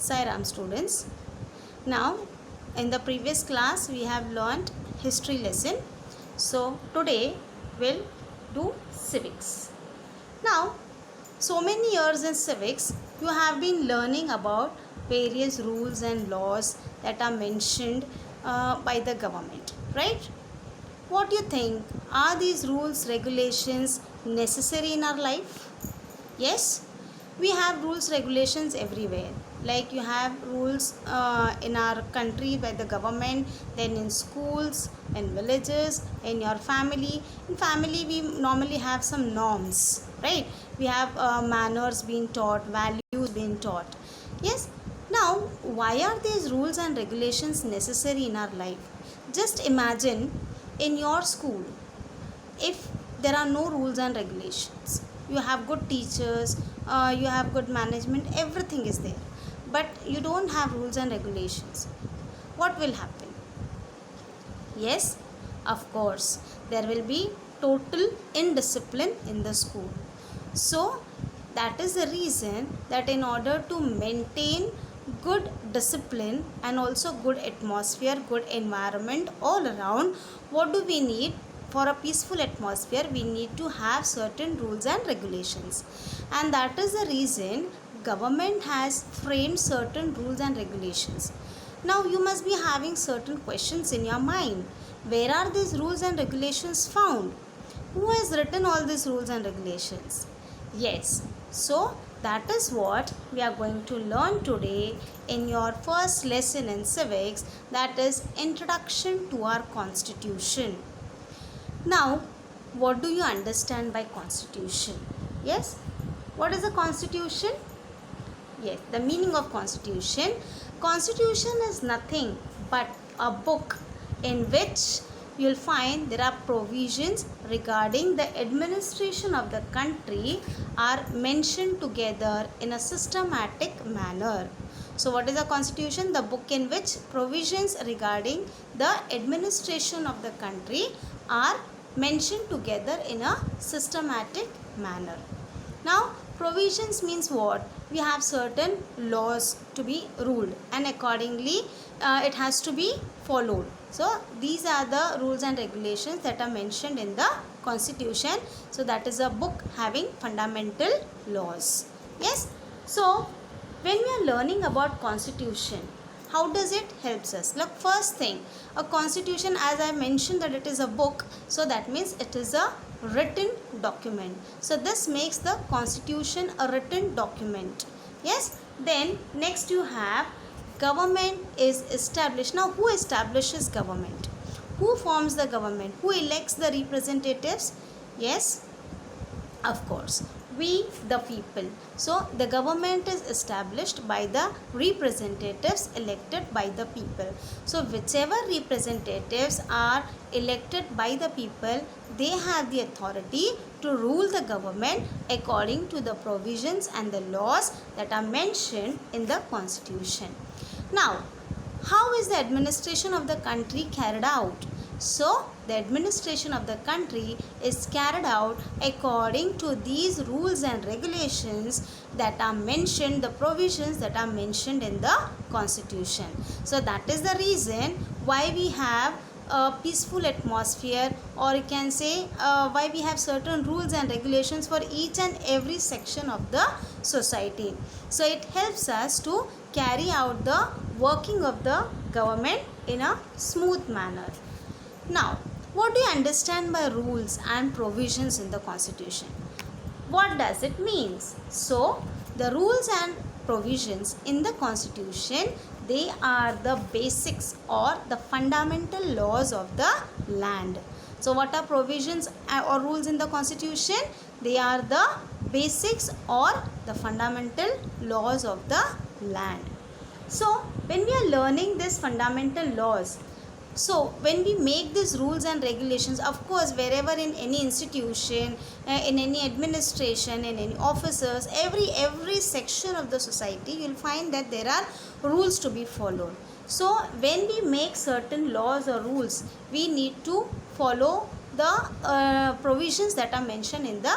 Sai Ram students. Now in the previous class we have learned history lesson. So today we'll do civics. Now so many years in civics you have been learning about various rules and laws that are mentioned by the government, right? What do you think? Are these rules, regulations necessary in our life? Yes, we have rules, regulations everywhere. Like you have rules in our country by the government, then in schools, in villages, in your family. In family, we normally have some norms, right? We have manners being taught, values being taught. Yes. Now, why are these rules and regulations necessary in our life? Just imagine in your school, if there are no rules and regulations, you have good teachers, you have good management, everything is there, but you don't have rules and regulations, what will happen? Yes, of course, there will be total indiscipline in the school. So that is the reason that in order to maintain good discipline and also good atmosphere, good environment all around, what do we need? For a peaceful atmosphere, we need to have certain rules and regulations, and that is the reason government has framed certain rules and regulations. Now you must be having certain questions in your mind. Where are these rules and regulations found? Who has written all these rules and regulations? Yes, so that is what we are going to learn today in your first lesson in civics, that is Introduction to our Constitution. Now, what do you understand by Constitution? Yes, what is a Constitution? Yes, the meaning of Constitution. Constitution is nothing but a book in which you will find there are provisions regarding the administration of the country are mentioned together in a systematic manner. So what is a constitution? The book in which provisions regarding the administration of the country are mentioned together in a systematic manner. Now provisions means what? We have certain laws to be ruled, and accordingly it has to be followed. So these are the rules and regulations that are mentioned in the constitution. So that is a book having fundamental laws. Yes. So when we are learning about constitution, how does it helps us? Look, first thing, a constitution, as I mentioned that it is a book, so that means it is a written document. So this makes the constitution a written document. Yes. Then next you have government is established. Now who establishes government? Who forms the government? Who elects the representatives? Yes, of course, we the people. So the government is established by the representatives elected by the people. So whichever representatives are elected by the people, they have the authority to rule the government according to the provisions and the laws that are mentioned in the constitution. Now, how is the administration of the country carried out? So, the administration of the country is carried out according to these rules and regulations that are mentioned, the provisions that are mentioned in the constitution. So, that is the reason why we have a peaceful atmosphere, or you can say why we have certain rules and regulations for each and every section of the society. So it helps us to carry out the working of the government in a smooth manner. Now, what do you understand by rules and provisions in the constitution? What does it mean? So the rules and provisions in the constitution, they are the basics or the fundamental laws of the land. So what are provisions or rules in the constitution? They are the basics or the fundamental laws of the land. So when we are learning these fundamental laws, so when we make these rules and regulations, of course wherever in any institution, in any administration, in any officers, every section of the society, you will find that there are rules to be followed. So when we make certain laws or rules, we need to follow the provisions that are mentioned in the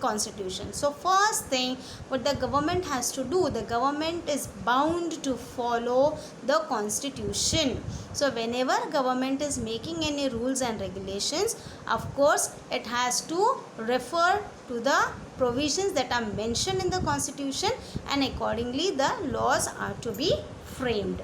constitution. So first thing what the government has to do, the government is bound to follow the constitution. So whenever government is making any rules and regulations, of course it has to refer to the provisions that are mentioned in the constitution, and accordingly the laws are to be framed.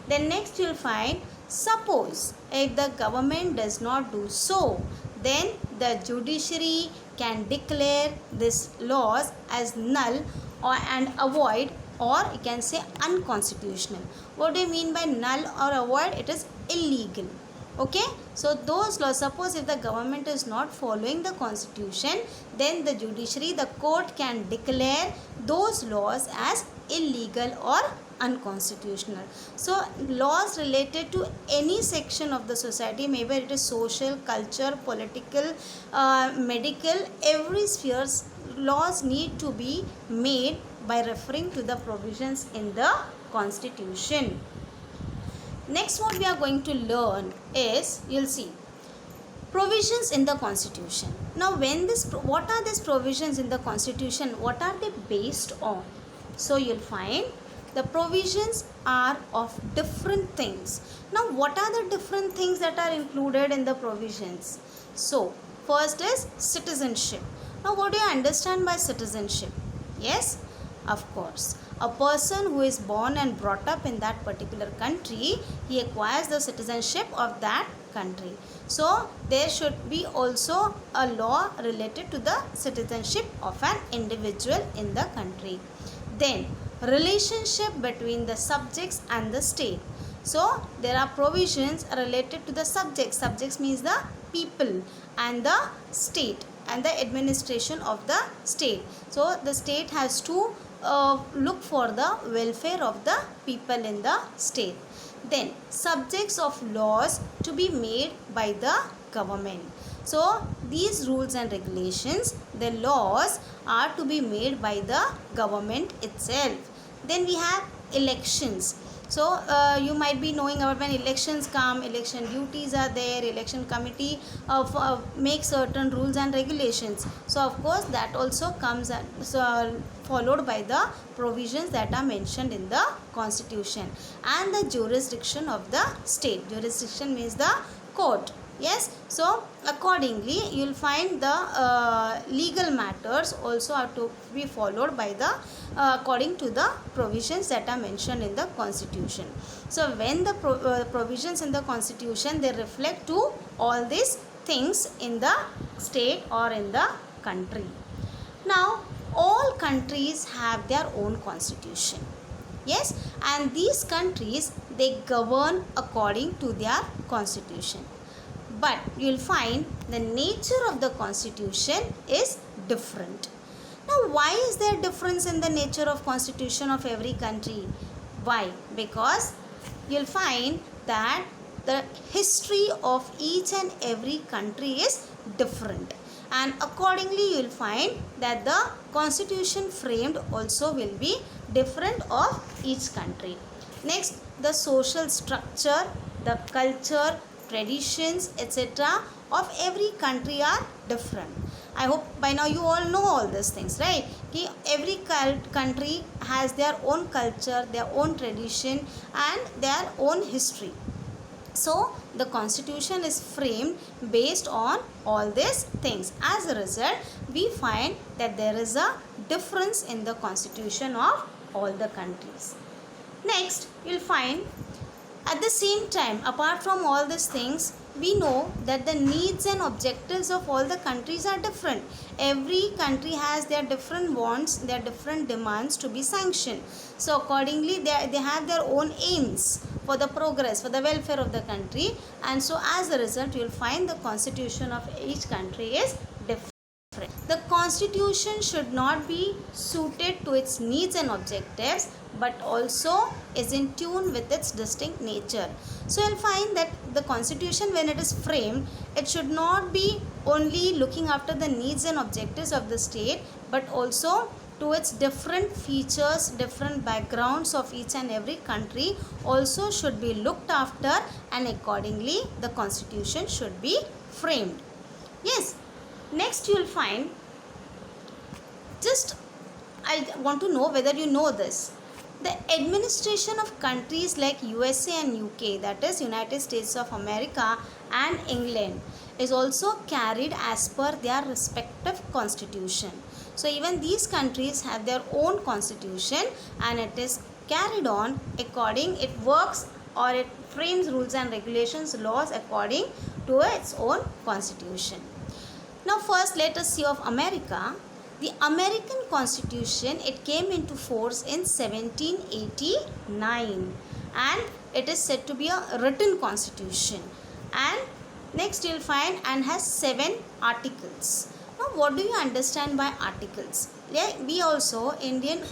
Then next you will find, suppose if the government does not do so, then the judiciary can declare these laws as null or and avoid, or you can say unconstitutional. What do you mean by null or avoid? It is illegal. Okay, so those laws, suppose if the government is not following the constitution, then the judiciary, the court can declare those laws as illegal or unconstitutional. So laws related to any section of the society, maybe it is social, culture, political, medical, every spheres, laws need to be made by referring to the provisions in the constitution. Next what we are going to learn is, you'll see, provisions in the constitution. Now when what are these provisions in the constitution, what are they based on? So you'll find the provisions are of different things. Now what are the different things that are included in the provisions? So first is citizenship. Now what do you understand by citizenship? Yes, of course, a person who is born and brought up in that particular country, he acquires the citizenship of that country. So there should be also a law related to the citizenship of an individual in the country. Then relationship between the subjects and the state. So there are provisions related to the subjects. Subjects means the people, and the state and the administration of the state. So the state has to look for the welfare of the people in the state. Then subjects of laws to be made by the government. So these rules and regulations, the laws are to be made by the government itself. Then we have elections. So you might be knowing about when elections come, election duties are there, election committee makes certain rules and regulations. So of course that also comes followed by the provisions that are mentioned in the constitution. And the jurisdiction of the state. Jurisdiction means the court. Yes, so accordingly you will find the legal matters also are to be followed by the according to the provisions that are mentioned in the constitution. So when the provisions in the constitution, they reflect to all these things in the state or in the country. Now all countries have their own constitution. Yes, and these countries, they govern according to their constitution. But you will find the nature of the constitution is different. Now why is there difference in the nature of constitution of every country? Why? Because you will find that the history of each and every country is different, and accordingly you will find that the constitution framed also will be different of each country. Next, the social structure, the culture, traditions, etc. of every country are different. I hope by now you all know all these things, right? Every country has their own culture, their own tradition, and their own history. So the constitution is framed based on all these things. As a result, we find that there is a difference in the constitution of all the countries. Next, you will find at the same time, apart from all these things, we know that the needs and objectives of all the countries are different. Every country has their different wants, their different demands to be sanctioned. So accordingly, they have their own aims for the progress, for the welfare of the country. And so as a result, you will find the constitution of each country is different. The constitution should not be suited to its needs and objectives, but also is in tune with its distinct nature. So you'll find that the constitution, when it is framed, it should not be only looking after the needs and objectives of the state, but also to its different features, different backgrounds of each and every country also should be looked after, and accordingly the constitution should be framed. Yes. Next you will find Just I want to know whether you know this. The administration of countries like USA and UK, that is United States of America and England, is also carried as per their respective constitution. So even these countries have their own constitution, and it is carried on according, it works or it frames rules and regulations, laws according to its own constitution. Now first let us see of America. The American Constitution, it came into force in 1789 and it is said to be a written constitution, and next you will find and has 7 articles. Now what do you understand by articles? We also, Indian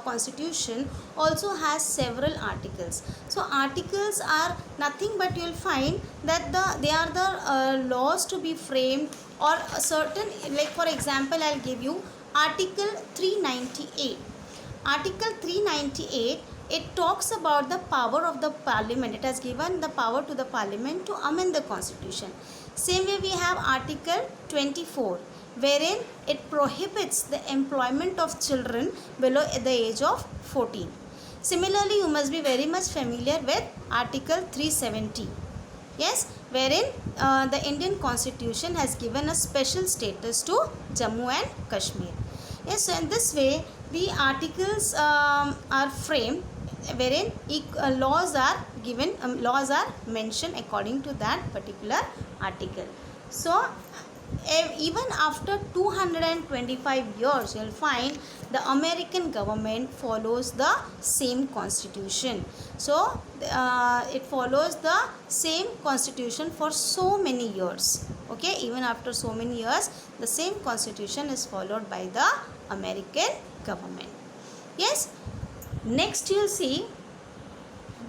constitution also has several articles. So articles are nothing but you will find that they are the laws to be framed, or a certain, like for example I will give you article 398. Article 398, it talks about the power of the parliament. It has given the power to the parliament to amend the constitution. Same way we have article 24, wherein it prohibits the employment of children below the age of 14. Similarly, you must be very much familiar with article 370. Yes, wherein the Indian constitution has given a special status to Jammu and Kashmir. Yes, so in this way the articles are framed, wherein laws are given, laws are mentioned according to that particular article. So even after 225 years, you will find the American government follows the same constitution. So it follows the same constitution for so many years. Okay, even after so many years, the same constitution is followed by the American government. Yes, next you will see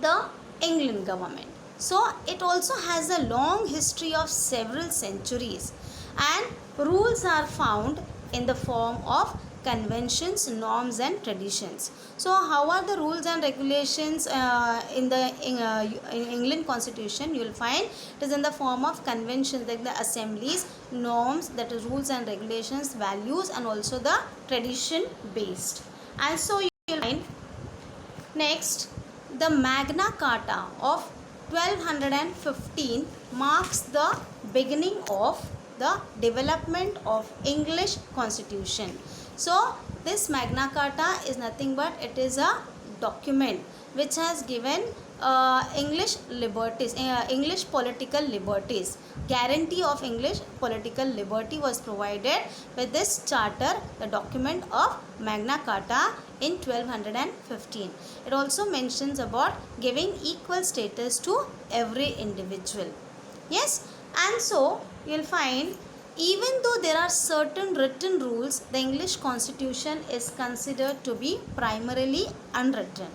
the England government. So it also has a long history of several centuries, and rules are found in the form of conventions, norms and traditions. So how are the rules and regulations in England constitution? You will find it is in the form of conventions, like the assemblies, norms, that is rules and regulations, values, and also the tradition based. And so you will find next the Magna Carta of 1215 marks the beginning of the development of English constitution. So this Magna Carta is nothing but it is a document which has given English liberties, English political liberties. Guarantee of English political liberty was provided with this charter, the document of Magna Carta in 1215. It also mentions about giving equal status to every individual. Yes, and so you will find, even though there are certain written rules, the English constitution is considered to be primarily unwritten.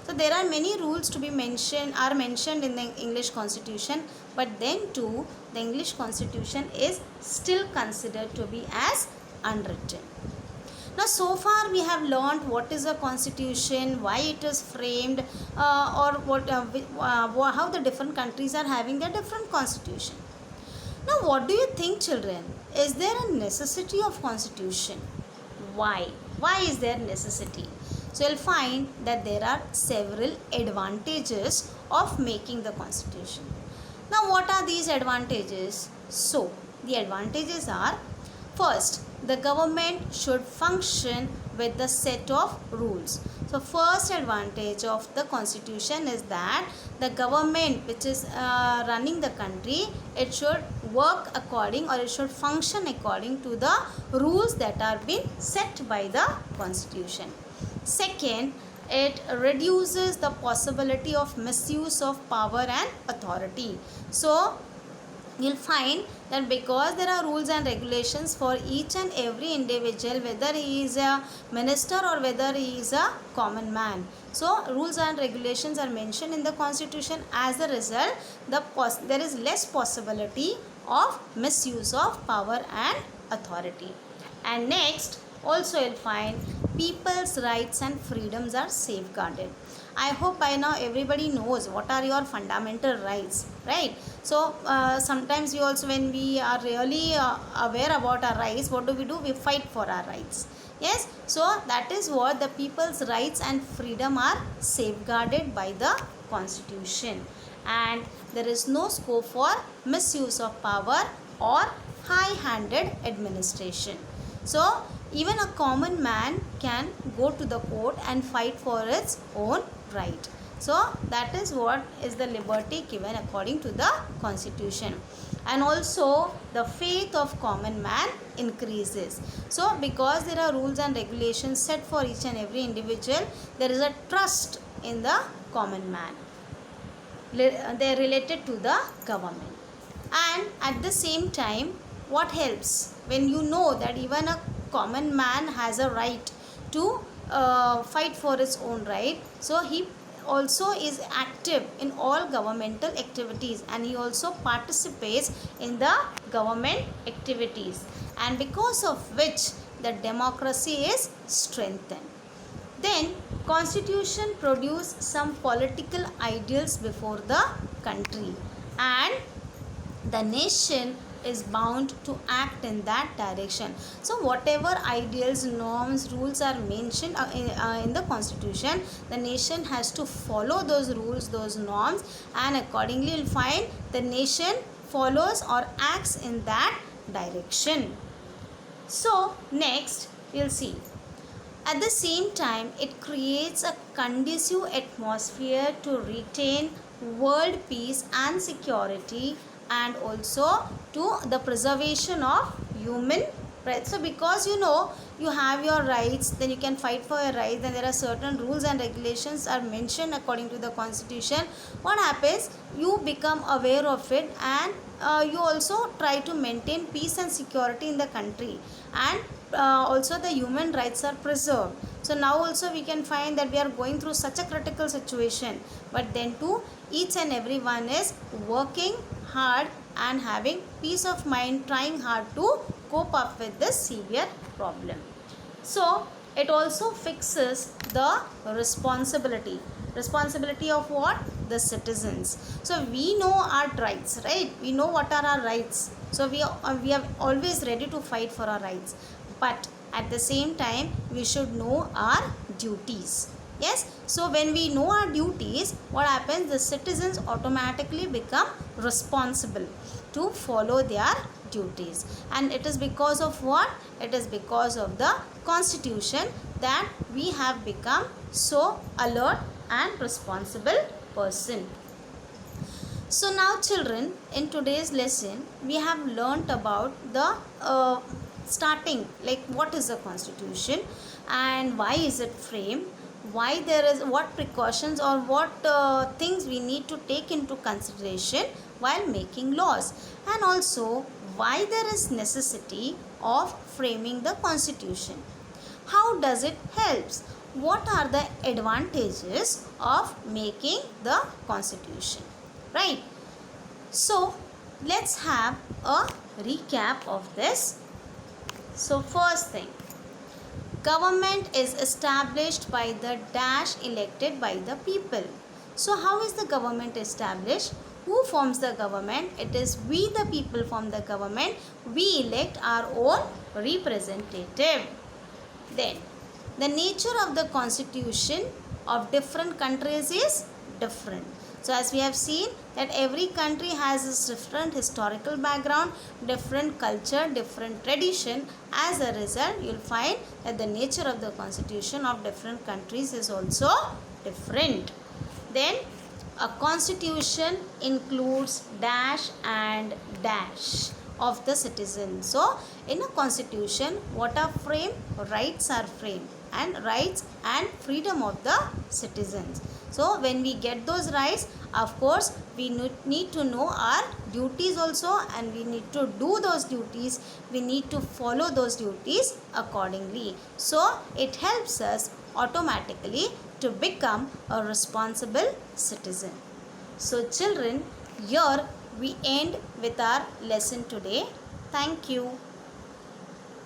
So there are many rules to be mentioned in the English constitution, but then too the English constitution is still considered to be as unwritten. Now so far we have learned what is a constitution, why it is framed, or how the different countries are having their different constitution. Now what do you think, children? Is there a necessity of constitution? Why? Why is there necessity? So you'll find that there are several advantages of making the constitution. Now what are these advantages? So the advantages are, first, the government should function with the set of rules. So first advantage of the constitution is that the government which is running the country, it should work according, or it should function according to the rules that are being set by the constitution. Second, it reduces the possibility of misuse of power and authority. So you'll find that because there are rules and regulations for each and every individual, whether he is a minister or whether he is a common man. So rules and regulations are mentioned in the constitution. As a result, there is less possibility of misuse of power and authority. And next, also you'll find people's rights and freedoms are safeguarded. I hope by now everybody knows what are your fundamental rights, right? So sometimes we also, when we are really aware about our rights, what do? We fight for our rights. Yes, so that is what the people's rights and freedom are safeguarded by the constitution, and there is no scope for misuse of power or high-handed administration. So even a common man can go to the court and fight for its own right. So that is what is the liberty given according to the constitution. And also the faith of common man increases. So because there are rules and regulations set for each and every individual, there is a trust in the common man. They are related to the government. And at the same time, what helps when you know that even a common man has a right to fight for his own right, so he also is active in all governmental activities, and he also participates in the government activities, and because of which the democracy is strengthened. Then constitution produce some political ideals before the country, and the nation is bound to act in that direction. So whatever ideals, norms, rules are mentioned in the constitution, the nation has to follow those rules, those norms, and accordingly you'll find the nation follows or acts in that direction. So next we'll see, at the same time, it creates a conducive atmosphere to retain world peace and security, and also to the preservation of human rights. So because you have your rights, then you can fight for your rights, then there are certain rules and regulations are mentioned according to the constitution. What happens? You become aware of it, and you also try to maintain peace and security in the country, and also the human rights are preserved. So now also we can find that we are going through such a critical situation, but then too each and everyone is working hard and having peace of mind, trying hard to cope up with this severe problem. So it also fixes the responsibility of what? The citizens. So we know our rights, right? We know what are our rights, so we are always ready to fight for our rights, but at the same time we should know our duties. Yes, so when we know our duties, what happens? The citizens automatically become responsible to follow their duties, and it is because of what? It is because of the constitution that we have become so alert and responsible person. So now children, in today's lesson we have learnt about the starting, like what is the constitution and why is it framed, why there is, what precautions or what things we need to take into consideration while making laws, and also why there is necessity of framing the constitution. How does it helps? What are the advantages of making the constitution, right? So let's have a recap of this. So first thing, government is established by the dash elected by the people. So how is the government established? Who forms the government? It is we the people form the government. We elect our own representative. Then the nature of the constitution of different countries is different. So as we have seen that every country has its different historical background, different culture, different tradition. As a result, you will find that the nature of the constitution of different countries is also different. Then a constitution includes dash and dash of the citizen. So in a constitution, what are framed? Rights are framed, and rights and freedom of the citizens. So when we get those rights, of course we need to know our duties also, and we need to do those duties, we need to follow those duties accordingly. So it helps us automatically to become a responsible citizen. So children, here we end with our lesson today. Thank you.